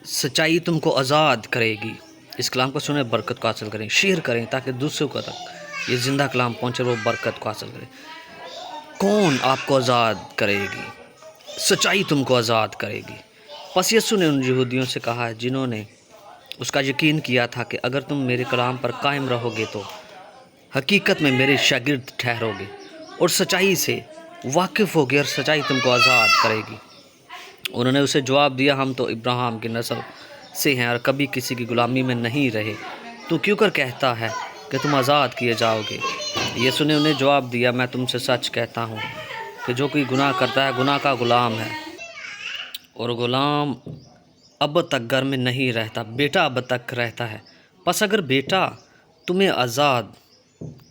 سچائی تم کو آزاد کرے گی۔ اس کلام کو سنیں، برکت کو حاصل کریں، شیئر کریں تاکہ دوسروں کو تک یہ زندہ کلام پہنچے، وہ برکت کو حاصل کرے۔ کون آپ کو آزاد کرے گی؟ سچائی تم کو آزاد کرے گی۔ پس یسوع نے ان یہودیوں سے کہا جنہوں نے اس کا یقین کیا تھا کہ اگر تم میرے کلام پر قائم رہو گے تو حقیقت میں میرے شاگرد ٹھہرو گے اور سچائی سے واقف ہوگے، اور سچائی تم کو آزاد کرے گی۔ انہوں نے اسے جواب دیا، ہم تو ابراہیم کی نسل سے ہیں اور کبھی کسی کی غلامی میں نہیں رہے، تو کیوں کر کہتا ہے کہ تم آزاد کیے جاؤ گے؟ یسوع نے انہیں جواب دیا، میں تم سے سچ کہتا ہوں کہ جو کوئی گناہ کرتا ہے گناہ کا غلام ہے، اور غلام اب تک گھر میں نہیں رہتا، بیٹا اب تک رہتا ہے۔ پس اگر بیٹا تمہیں آزاد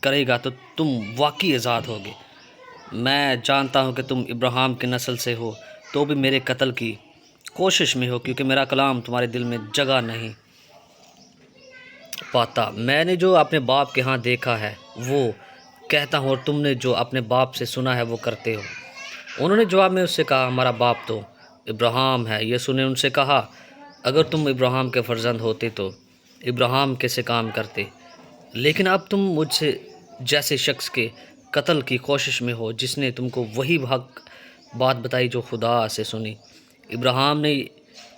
کرے گا تو تم واقعی آزاد ہوگے۔ میں جانتا ہوں کہ تم ابراہیم کی نسل سے ہو، تو بھی میرے قتل کی کوشش میں ہو، کیونکہ میرا کلام تمہارے دل میں جگہ نہیں پاتا۔ میں نے جو اپنے باپ کے ہاں دیکھا ہے وہ کہتا ہوں، اور تم نے جو اپنے باپ سے سنا ہے وہ کرتے ہو۔ انہوں نے جواب میں اس سے کہا، ہمارا باپ تو ابراہیم ہے۔ یسوع نے ان سے کہا، اگر تم ابراہیم کے فرزند ہوتے تو ابراہیم کے سے کام کرتے، لیکن اب تم مجھ سے جیسے شخص کے قتل کی کوشش میں ہو، جس نے تم کو وہی حق بات بتائی جو خدا سے سنی۔ ابراہیم نے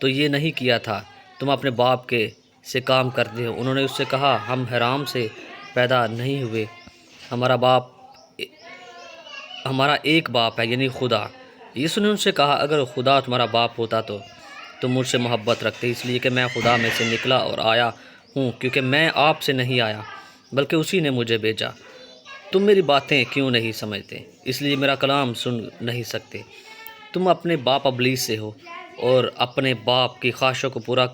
تو یہ نہیں کیا تھا، تم اپنے باپ کے سے کام کرتے ہو۔ انہوں نے اس سے کہا، ہم حرام سے پیدا نہیں ہوئے، ہمارا ایک باپ ہے، یعنی خدا۔ یسوع نے ان سے کہا، اگر خدا تمہارا باپ ہوتا تو تم مجھ سے محبت رکھتے، اس لیے کہ میں خدا میں سے نکلا اور آیا ہوں، کیونکہ میں آپ سے نہیں آیا بلکہ اسی نے مجھے بھیجا۔ تم میری باتیں کیوں نہیں سمجھتے؟ اس لیے میرا کلام سن نہیں سکتے۔ تم اپنے باپ ابلیس سے ہو اور اپنے باپ کی خواہشوں کو پورا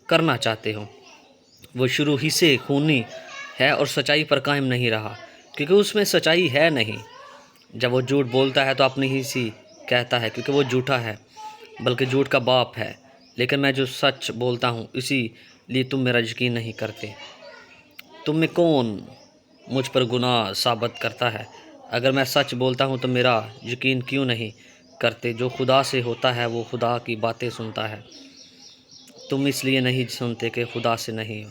کرنا چاہتے ہو۔ وہ شروع ہی سے خونی ہے اور سچائی پر قائم نہیں رہا، کیونکہ اس میں سچائی ہے نہیں۔ جب وہ جھوٹ بولتا ہے تو اپنی ہی سی کہتا ہے، کیونکہ وہ جھوٹا ہے، بلکہ جھوٹ کا باپ ہے۔ لیکن میں جو سچ بولتا ہوں اسی لیے تم میرا یقین نہیں کرتے۔ تم میں کون مجھ پر گناہ ثابت کرتا ہے؟ اگر میں سچ بولتا ہوں تو میرا یقین کیوں نہیں کرتے؟ جو خدا سے ہوتا ہے وہ خدا کی باتیں سنتا ہے، تم اس لیے نہیں سنتے کہ خدا سے نہیں ہو۔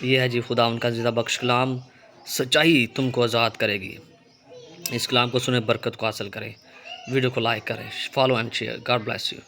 یہ ہے جی خدا ان کا زندہ بخش کلام۔ سچائی تم کو آزاد کرے گی۔ اس کلام کو سنیں، برکت کو حاصل کریں، ویڈیو کو لائک کریں، follow and share. God bless you.